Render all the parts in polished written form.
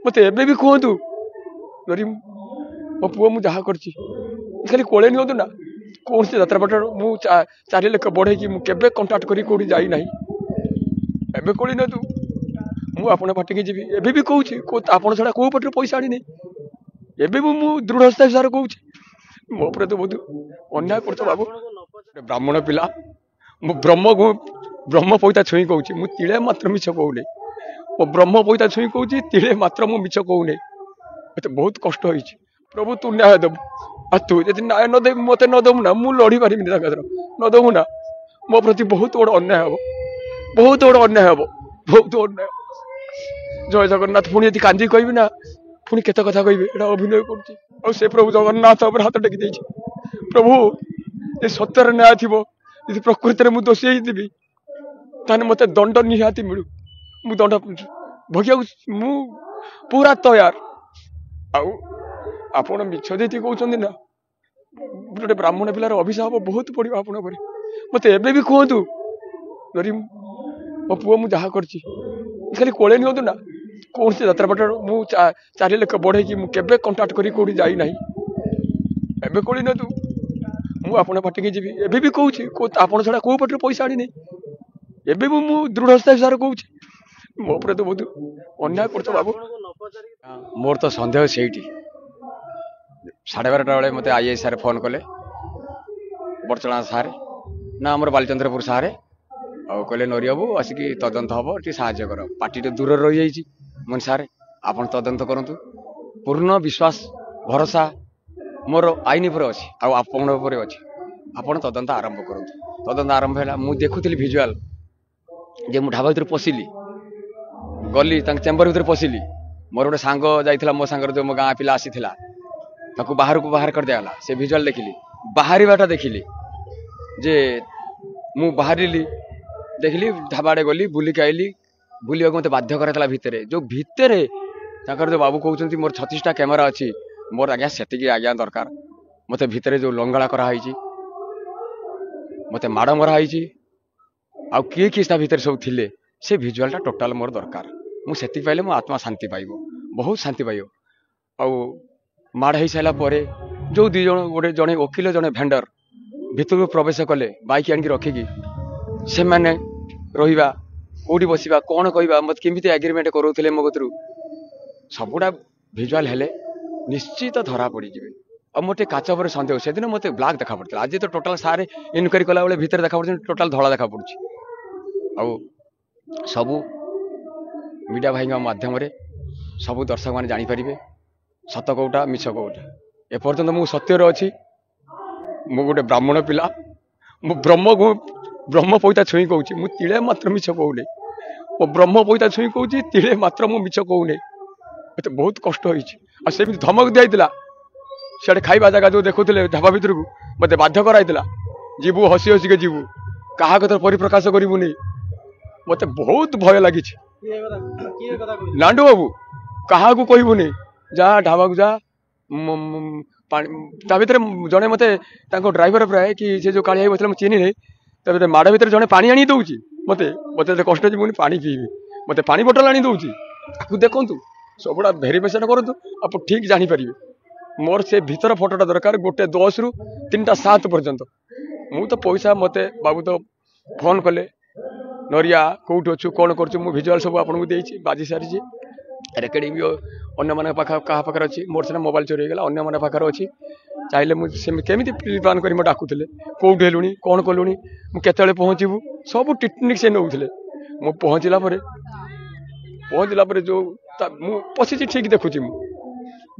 मत एबे भी कहतु नरी मो पुओ मु जहा करछि खाली कोले नियंतु ना कौन से यात्रा बाट मु 4 लाख बढ़े कि मु केबे कांटेक्ट करी कोडी जाई नाही एबे कोली न तू मु आपन पार्टी के जीवी एबे भी कहूछि को आपन छडा को पटर पैसा आनी नहीं एबे मु दृढ़ हस्ताक्षर कहूछि मो पर तो बहुत अन्याय करतो बाबू ब्राह्मण पिला मु ब्रह्म पइता छुई कहूछि मु तिळे मात्र मिछ कहूने ओ ब्रह्म पइता छुई कहूछि तिळे मात्र मु मिछ कहूने मते बहुत कष्ट होइछि प्रभु तू न्याय दब आ तू यदि न्याय न दे मते न दम ना मु लड़ी पारिबि ना न दम ना मो प्रति बहुत बड़ अन्याय हबो बहुत बड़ अन्याय हबो बहुत अन्याय जय जगन्नाथ पुणी यदि कांदी कहबी ना पुणी केते कथा कहबी एटा अभिनय करछि और से प्रभु जगन्नाथ ऊपर हाथ टेकी देछि प्रभु ए सत्यर न्याय थिबो यदि प्रकृति रे मु दोषी हेइ दिबी ताने मते दंड निहाती मिलु मु दंड भगिया मु पूरा तैयार आउ आपण मिछ देती कहउछन्ती ना गोटे ब्राह्मण पिलार अभिशाप बहुत पड़िबा आपण पर मते एबे भी कहतु नरी मो पुओ मु जहा करछि खाली कोले नियंतु ना कौन से यात्रा बाट मु 4 लाख बढ़े कि मु केबे कांटेक्ट करी कोडी जाई नाही एबे कोली न तू मु आपन पार्टी के जीवी एबे भी कहूछि को आपन छडा को पटर पैसा आनी नहीं एबे मु दृढ़ हस्ताक्षर कहूछि मो पर तो बहुत अन्याय करतो बाबू मोर तो संदेह सेठी 12:30 बेले मते आईएएस सारे फोन कले बरचना सारे ना हमर बालचंद्रपुर सारे आ कहले नरी बाबू आसिकी तदंत हम टी साहाय्य कर पार्टी टे दूर रही जाइए मन सारे आपन तदंत करंतु पूर्ण विश्वास भरोसा मोर आईन पर अच्छी आपण अच्छी आपन तदंत आरंभ करंतु तदंत आरंभ है मु देखुली भिजुआल जे मु ढाबा भीतर पशिली गली चेम्बर भीतर पशिली मोर गोटे सांग जाइथिला मो सांगर जो मो गाँ पिला आसीथिला ताकू बाहर को बाहर कर दियाला से भिजुआल देखिली बाहरी बाटा देखिली जे मु बाहरिली देखिली ढाबाड़े गली बुलिक आइली बुलिया मत बाध्य कराइला भितरे जो भितरे ताकर जो बाबू कहउछन्ती मोर 36टा कैमरा अछि मोर आज्ञा सेतिकी आज्ञा दरकार मते भितरे जो लंगड़ा करा हाइची मते माड़ मरा हाइची आ किए किए भितर सब थिले से भिजुआलटा टोटाल मोर दरकार मु सेतिक पाइले मो आत्मा शांति पाइबो बहुत शांति पाइबो आ माड़ हो सारा पर जो दी जन गोटे जड़े वकिल जड़े भेंडर भितर प्रवेश कले बाइक आनिक रखिकी से मैंने रहा कौटी बसवा कौन कहवा मत केमी एग्रीमेंट करोले मो कतरू सबुटा भिजुआल हेले निश्चित धरा पड़ जाए और मोटे काच पर सन्देह से दिन मत ब्लाक देखा पड़ता आज तो टोटाल सारे इनक्वारी कला बेले भितर देखा पड़ टोटाल धड़ा देखा पड़ी सबू मीडिया भाई माध्यम सबू दर्शक मैंने जानीपर सत कौटा मिछ कौटा एपर्तंत मु सत्यर अच्छी मु गोटे ब्राह्मण पिला मु ब्रह्म पइता छुई कहूछि मु तिळे मात्र मिछ कहूने ओ ब्रह्म पइता छुई कहूछि तिळे मात्र मु मिछ कहूने मते बहुत कष्ट होइछि आ से धमक दियाइतिला सेडे खाइबा जगह जो देखुथिले ढाबा भीतर को मते बाध्य कराइतिला जीवु हसी हसी के जीवु काहा कतर परिप्रकाश करिबुनी मते बहुत भय लागिछि नांडू बाबू काहा को कहबुनी जा ढाबा को जा भर जड़े मत ड्राइवर प्राय कि से जो काली बसला चिन्ह नहीं माड़ भर जड़े पानी आनी दौर मत मत कष्ट मुझे पानी पीबी मत पानी बोतल आनी दौर आपको देखु सबुड़ा भेरिफिकेसन करूँ आप ठीक जापर मोर से भीतर फोटोटा दरकार 1:10 ରୁ 3:07 पर्यंत मु तो पैसा मत बाबू तो फोन कले नरिया कौट अच्छु कौन कर भिजुआल सब आपको देती बाजी सारी रेकर्डिंग भी अन्य मान क्या पाखे अच्छी मोर से मोबाइल चोरी होगा अन्य मान पाखे अच्छी चाहिए मुझे प्लान कर डाकुले कौट हेलुणी कौन कलुणी मुझे पहुँचबू सब टेक्निक से नौले मु पहुँचला जो पशि ठीक देखुची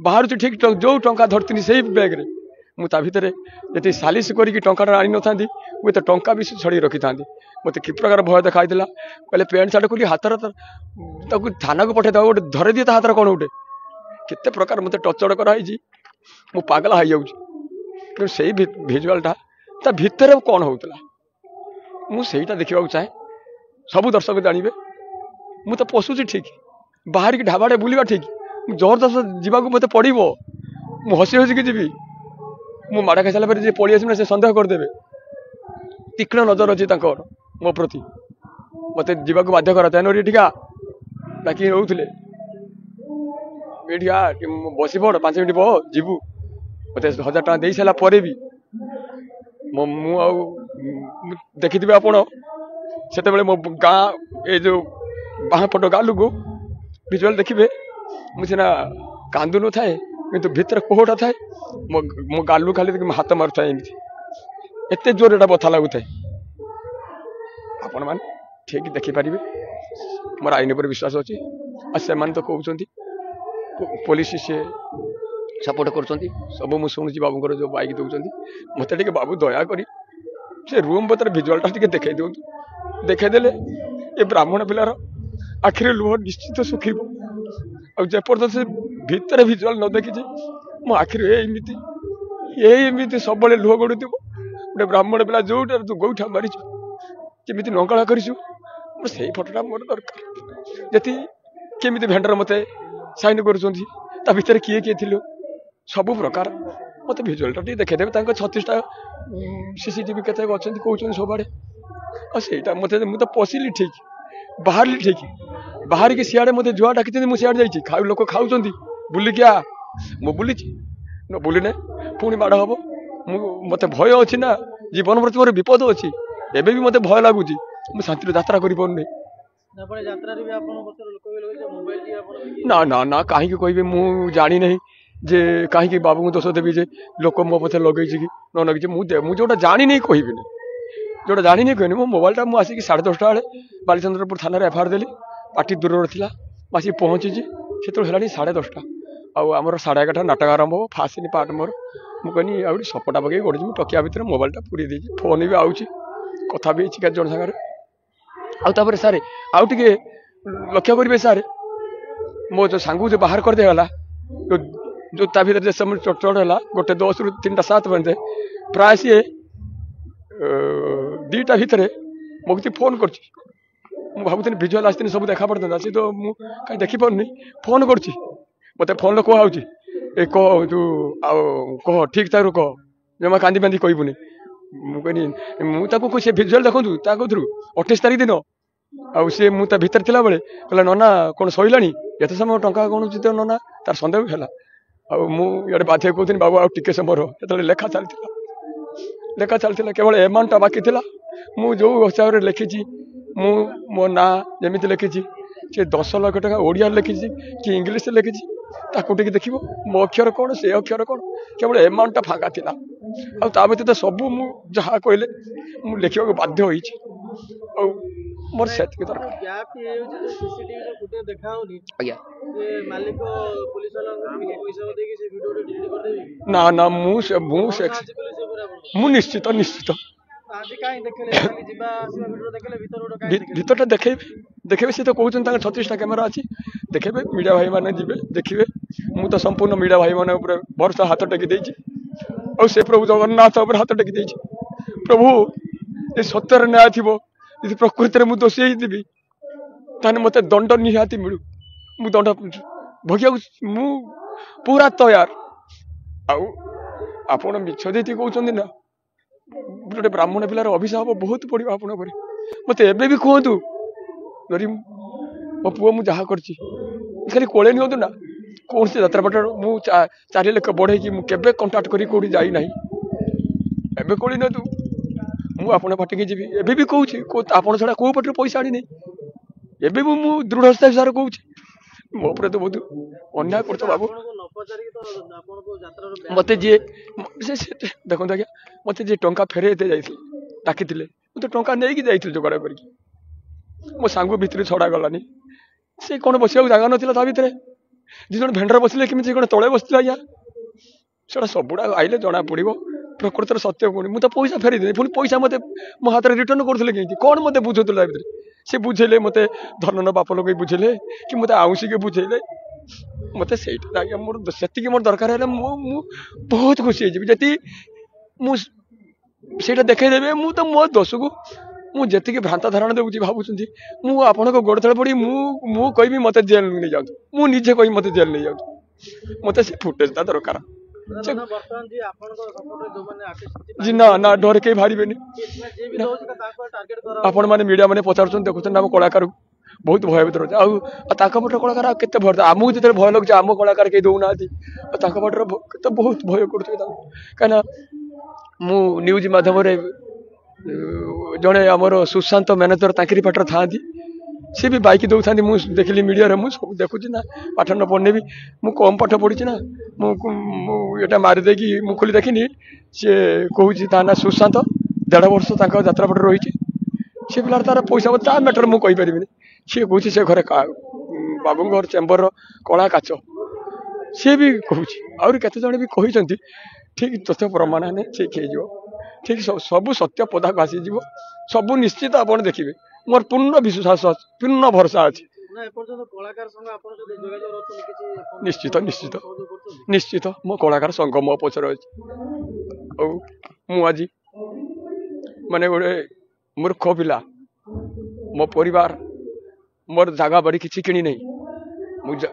बाहर ठीक जो टंका धरती से बैग रे मुझे भितर ये सालिश करके टंका आनी न था मुझे तो टंका भी छड़ी रखी था मत कि प्रकार भय देखा कहले पैंट सार्ट खोली हाथ थाना को पठे गोटे धरे दिए हाथ कौन गोटे केते प्रकार मत टचड़ कराई मु पागल हो जाऊँ से भिजुआलटा ता भितर कौन होता मुझा देखा चाहे सबू दर्शक जानवे मु तो पशुची ठीक बाहर की ढाबाड़े बुलवा ठीक जबरदस्त जावाक मत पड़ो मु हसी हसिकी जी मु माड़ खाई सारा जी पलि आसना से सन्देह करदे तीक्ष्ण नजर अच्छी मो प्रति मत जावाक बाध्य करा नरी ठीका डाक रोते मीडिया बस पड़ 5 मिनट बह जीवु मत 1000 टका दे सारा पर भी देखिथे आप से मो गाँ ये जो बाँ पट गाँ लोक भिजुआल देखिए मुझे कांदु न थाए कि भितर कोहटा थाए मो गालू खाली हाथ मारुता एमती एत जोर एटा बथा लगुए आपण मैंने ठीक देखिपारे मोर आईन पर विश्वास अच्छी से तो कहते पुलिस सी सपोर्ट कर सब मुझे शुणुची बाबूर जो बाइक दौरान मत बाबू दयाकोरी से रूम बतर भिजुआलटा देखई दिखाई देखईदेले ये ब्राह्मण पिलार आखिरी लुह निश्चित सुखी आपर्यंत से भितर भिजुआल न देखी मो आखिरी एमती सब लुह गड़ू गोटे ब्राह्मण पिला जो तू गोईठा मारी केमी नंगला कर फटोटा मोर दरकार जी केमी भेंडर मत साइन कर भितर किए किए थी सब प्रकार मत भिजुआलटा देखदेवे 36टा सीसीटीवी के अच्छा कौन सब आड़े आईटा मत मुझे पशिली ठीक बाहर ठीक बाहर की सियाड़े मत जुआ डाकी मुझे सियाड़े जा लोक खाऊ बुलिक आ मु बुली न बुली ना पुणी माड़ हम मत भय अच्छी ना जीवन प्रति मोर विपद अच्छी एबे भी मत भय लगुच मुझे शांति यात्रा कर ना ना ना कहीं कहे मुझे जानी नहीं जे कहीं बाबू को दोष देवी जे लोक मो पथे लगे कि न लगे मुझे जोटा जानी नहीं कहि जोटा जानी नहीं कहनी मो मोबाइलटा मुझे आसिक 10:30 बेले बालीचंद्रपुर थाना एफआईआर देली पार्टी दूर था आसिक पहुँची से है 10:30 आमर 11:30 नाटक आरंभ हो फास्ट पार्ट मोर मुझे आउट सपटा पकई गढ़ी टकिया भितर मोबाइलटा पूरी देती फोन भी आऊँगी कथा भी केत जन सागर सारे आउ टे लक्ष्य करेंगे सारे मो जो सांग जो बाहर करदेला जो ता भर समय चढ़ है गोटे 10 ରୁ 3ଟା 7 बजे प्राय सी 2ଟା भितर मुझे फोन कर भावुन भिजुआल आसती सब देखा पड़ता सी तो मुझे कहीं देखिपारे फोन कर मत फोन कह कह तू कह ठीक ठाक कह जमा कांदी बांधी कहबूनी मुझे भिजुआल देखूँ थ्रू 28 तारीख दिन सी मुझे भितर थी बेले कहला नना कौन सैला ये समय टंका कौन तो नना तार सन्देह है मुझे बाध्य कहती बाबू आउ टिके समय जो लेखा चलता केवल एमाउंटा बाकी थी मु जो हिसाब से लिखी मो ना जमी लिखी सी 10 लाख टका ओडिया लिखी कि इंग्लीश लिखी ताकू टे देख मो अक्षर कौन से अक्षर कौन केवल एमाउंटा फाँका थी व्यतीत सब मुझे कहले मुझे लिखा बाध्य हो मोर से ना ना निश्चित निश्चित भीतर देखे सी तो कहते 36टा कैमेरा अच्छी देखे मीडिया भाई मैंने जी देखिए मु तो संपूर्ण मीडिया भाई मैंने भरोसा हाथ टेकी और से प्रभु जगन्नाथ हाथ टेकी प्रभु ये सत्यर न्याय थी यदि प्रकृति में दोषी होती ताने मत दंड निहाती मिलू मु दंड भोगिया मु पूरा तैयार आपण मिछ देती कहते ना गोटे ब्राह्मण पिलार अभिशाप बहुत पड़ो आपण मत एबे भी कहतु यदि मो पुओ मुझे जहाँ कर खाली कोले नि ना कौन से यात्रा बाट मुझे 4 लाख बढ़े मुझे कंटाक्ट करी कौटी जाई ना एबे कोले न तू मु आपण पार्टी जी एबे भी कहूँ आपण छड़ा कौ पटर पैसा आनी नहीं एबे भी मु दृढ़ सार कहूँ मो पर तो बहुत अन्याय करते बाबू मत जी देखो आज्ञा मत जी टंका फेरे डाकी मुझे टंका नहीं जाइए जोगाड़ कर मो सांग भितर छड़ा गलानी से कौन बस जगह ना भितर जी जन भेंडर बसले केमी कौन तले बसते आज्ञा से सबुड़ा आइले जना पड़ो प्रकृतर सत्य कौन मुझे पैसा फेरी दे पुणी पैसा मत मो हाथ में रिटर्न करते कौन मत बुझुला सी बुझेले मत धन बाप लोग बुझेले कि मत आउसी के बुझेले मत से मोर मोर दरकार है बहुत खुशी जी मुझे देखईदेवे मु तो मो दोष को मुझे भ्रांता धारणा दूसरी भावुँच मुझे गोड़ तले पड़ी मु कहि मत जेल नहीं जाऊँ मुझे कही मत जेल नहीं जाऊँ मत से फुटेज दरकार जी ना ना डर कहीं बाहर आपण मैंने मीडिया मैंने पचार देखुन आम कलाकार बहुत भयभीत रही आउट कलाकार केते भय आमको जो भय लगे आम कलाकार कहीं दौना पटर केते बहुत भय कर कहीं मु न्यूज माध्यम जड़े आमर सुशांत मैनेजर ताकि पाटर था सी भी बाइक दौथा मुझे देखिली मीडिया मुझे देखुची ना पाठ न पढ़ने भी मुझे कम पाठ पढ़ी ना मुझे मारिदे मुझे खोली देखनी सी कौन ना सुशांत 1.5 वर्ष यात्रा पट रही सी पिला तार पैसा ता मैटर मुझे कहीपरि सी कौन से घरे बाबू घर चेम्बर कला काच सी भी कौन आउरी केते जण भी कहते ठीक तथ्य प्रमाण ने ठीक हो ठीक सब सत्य पदा को आसीज सब निश्चित आप देखिए मोर पूर्ण विश्वास पूर्ण भरोसा अच्छे निश्चित निश्चित निश्चित मो कलाकार संघ मो पचर अच्छे आज माने गोटे मूर्ख पिला मो परिवार मोर जगह बाड़ी किसी किणी नहीं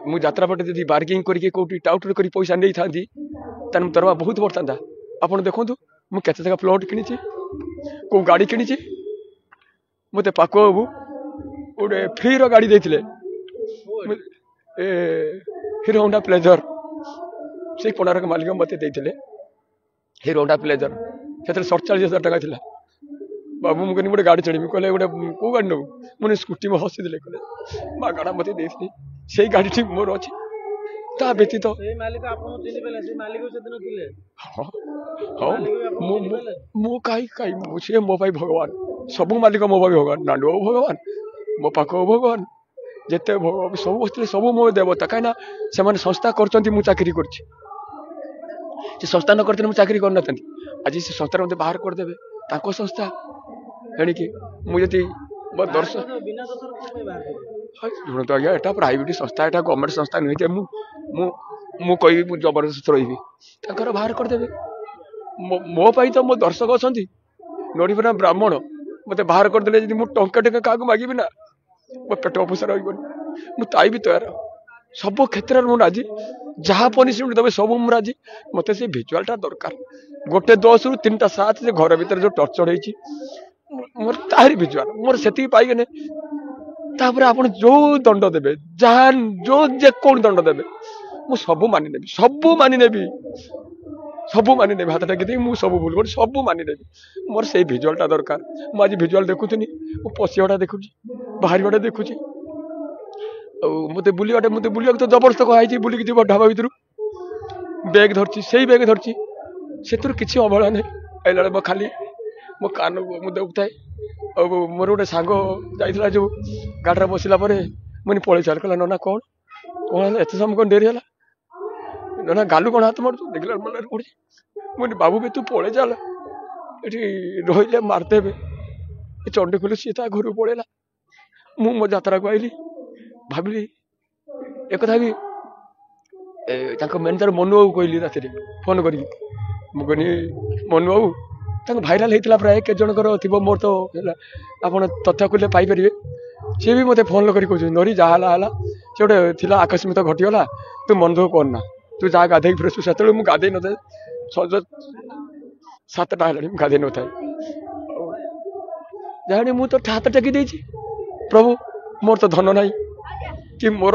मु यात्रा पटे यदि बार्गिंग करके कौटी टाउट कर पैसा नहीं था दरवा बहुत बढ़ता आप देखो मुझे जगह प्लॉट किणी को गाड़ी किणी मत पाक बाबू गोटे फ्री रो गाड़ी देते हिरो होंडा प्लेजर से कोणार्क मालिक मत देते हिरो होंडा प्लेजर से 47,000 टका था बाबू मुझे गोटे गाड़ी चढ़ी कहले गोटे कौ गाड़ी नबू मुझे स्कूटी में हसी दे कहले मागणा मत देती से गाड़ी ठीक मोर अच्छी ता व्यतीत मो कहीं सी मो भगवान सब मालिक मो भगवान नांडू भगवान मो पाख भगवान जिते सब बसते सब मो देवता कहीं से संस्था कर चाकरी कर संस्था न करते चाकरी करना आज से संस्था मत बाहर करदे संस्था एणिकी मुझे मो दर्शक शुणु आज्ञा एटा प्राइवेट संस्था एटा गवर्नमेंट संस्था नुहे मु कही जबरदस्त रही बाहर करदे मो तो मो दर्शक अच्छा नड़ीपना ब्राह्मण मत बाहर करदे जी मुझे टंका टेका क्या मागिबी ना मो पेट अफुसा रही मुझे भी तैयार सब क्षेत्र में राजी जहाँ पनिशमेंट देवे सब मुझे राजी मत से भिजुआलटा दरकार 1-10 ରୁ 3ଟା 7 से घर भीतर जो टर्चर होती मोर तारी भिजुआल मोर से पाइगने तापर आप जो दंड देवे जहाँ जो कौन दंड देवे मु सब मानि नेबी सब मानि नेबी हाथ टेकी मुझे सब भूल कर सब मानि नेबी मोर से भिजुआलटा दरकार मुझे आज भिजुआल देखुनी मु पशियाटा देखुची बाहर देखुची मत बुलिया तो जबरदस्त कही बुलिक जीव ढाबा भर बैग धरची से बैग धरची से किसी अवहेला नहीं अला मो खाली मो कान मुझे देखुए मोर गोटे सांग जाइला जो गाड़ी बसला मुझे पलि चल कहला नना कौन कौन एत समय कौन डेरी है नना गालू कौन हाथ मार देखला पड़ी मुझे बाबू भी तू पलि चल ये रही मारदेवे चंडी खोल सी घर पड़ेगा मो यात्रा को आईली भाविली एक भी मैनेजर मनु बाबू कहली राति फोन कर कहनी मनु बाबू भाइराल होता प्राय के जनकर थी मोर तो आप तथ्य खोले पाइपर सी भी मत फोन कर कह नरी जहाँ से गोटे आकस्मिक घटीगला तू मन दुख करना तू जहाँ गाधे फ्रेश से मुझे गाधे न था सज 7टा है गाधे न था जानी मुझे तो हाथ टेकी देती प्रभु मोर तो धन ना कि मोर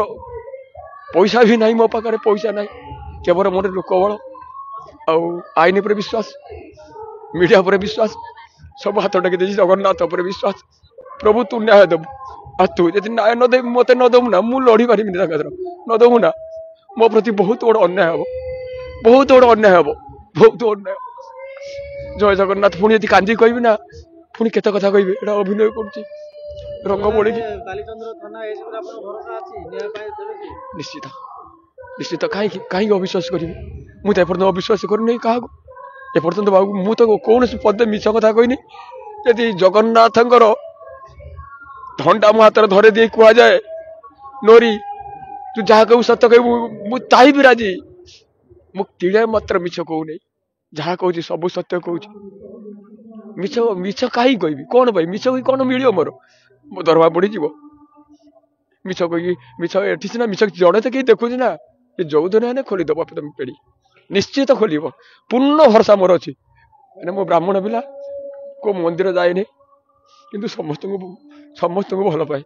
पैसा भी नहीं मो पाखे पैसा ना केवल मोर लोक बल आईन पर विश्वास मीडिया पर विश्वास सब हाथ टेकी दे जगन्नाथ पर विश्वास प्रभु तू न्याय देवु आ तू यदि न्याय न दे मत न दबू ना मुझे लड़ी पारि न दबू ना मो प्रति बहुत बड़ अन्याय हम बहुत बड़ अन्याय हम बहुत अन्याय जय जगन्नाथ पुणी यदि कांदी कहबी ना पुणी केते कथा कहबी एटा अभिनय करुच्ची रंग बोली निश्चित निश्चित कहीं अविश्वास करी मुझे एपर्तन अविश्वास करनी क्या एपर्तन बाबू मुझे तो कौन पदे मिछ कथा कहनी यदि जगन्नाथ धंडा मो हाथ धरे दिए कह जाए नोरी तू जहाँ कहू सत्य कहू मुझे भी राजी मु टीड़े मात्र मिछ कहू नहीं जहाँ कहूँ सब सत्य कहूँ मिछ मिछ कहीं कहबी कौन भाई मिछ कौन मिल मोर मो दरवा पड़ी मिछ कही मिछ एटी सीना मिछ जड़े तो कहीं देखुची ना ये जो दिन खोलीदेव तुम पेड़ी निश्चित खोल पूर्ण भरसा मोर अच्छी मैंने मो ब्राह्मण पिला को मंदिर जाए कि समस्त भल पाए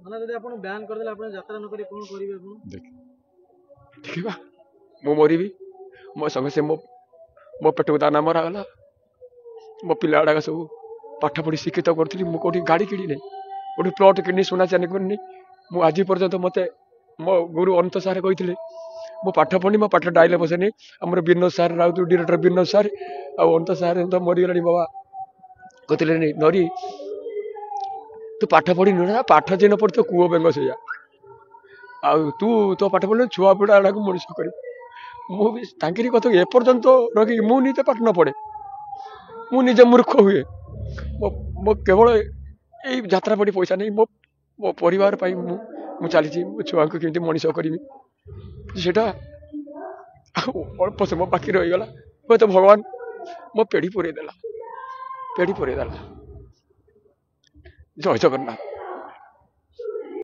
ମାନେ ଯଦି ଆପଣ ବ୍ୟାନ୍ କରିଦେଲେ ଆପଣ ଯାତ୍ରା ନ କରି କଣ କରିବେ ଆପଣ? ଦେଖିବା ମୁଁ ମରିବି ମୋ ସଙ୍ଗେ ସେ ମୋ ପେଟକୁ ଦାନା ମରାଗଲା। ମୋ ପିଲା ଗୁଡ଼ାକ ସବୁ ପାଠ ପଢ଼ି ଶିକ୍ଷିତ କରୁଥିଲି। ମୁଁ କୋଉଠି ଗାଡ଼ି କିଣିନି, କୋଉଠି ପ୍ଲଟ୍ କିଣିନି, ସୁନା ଚାନି କରିନି। ମୁଁ ଆଜି ପର୍ଯ୍ୟନ୍ତ ମତେ ମୋ ଗୁରୁ ଅନନ୍ତ ସାର୍ କହିଥିଲେ ମୁଁ ପାଠ ପଢ଼ିନି, ମୋ ପାଠ ଡାଇଲେ ବସେନି। ଆମର Binod sir Raut director Binod sir ଆଉ ଅନନ୍ତ ସାର୍ ତ ମରିଗଲାଣି ବାବା, କହିଥିଲେ ନରି ତୁ ପାଠ ପଢ଼ିନୁ ନା, ପାଠ ଯିଏ ନ ପଢ଼ି ତ କୂଅ ବେଙ୍ଗ ସେଇଆ। ଆଉ ତୁ ତୋ ପାଠ ପଢ଼ିଲେ ଛୁଆ ପିଲା ଗୁଡ଼ାକୁ ମଣିଷ କରି। ମୁଁ ବି ତାଙ୍କରି କଥା ଏପର୍ଯ୍ୟନ୍ତ ରଖିକି ମୁଁ ନିଜେ ପାଠ ନ ପଢ଼େ, ମୁଁ ନିଜେ ମୂର୍ଖ ହୁଏ। ମୋ କେବଳ ଏଇ ଯାତ୍ରା ପଡ଼ି ପଇସା ନେଇ ମୋ ପରିବାର ପାଇଁ ମୁଁ ଚାଲିଛି। ମୋ ଛୁଆଙ୍କୁ କେମିତି ମଣିଷ କରିବି ସେଟା ଅଳ୍ପ ସମୟ ବାକି ରହିଗଲା। ହୁଏତ ଭଗବାନ ମୋ ପେଢ଼ି ପୁରେଇ ଦେଲା। ଜୟ ଜଗନ୍ନାଥ।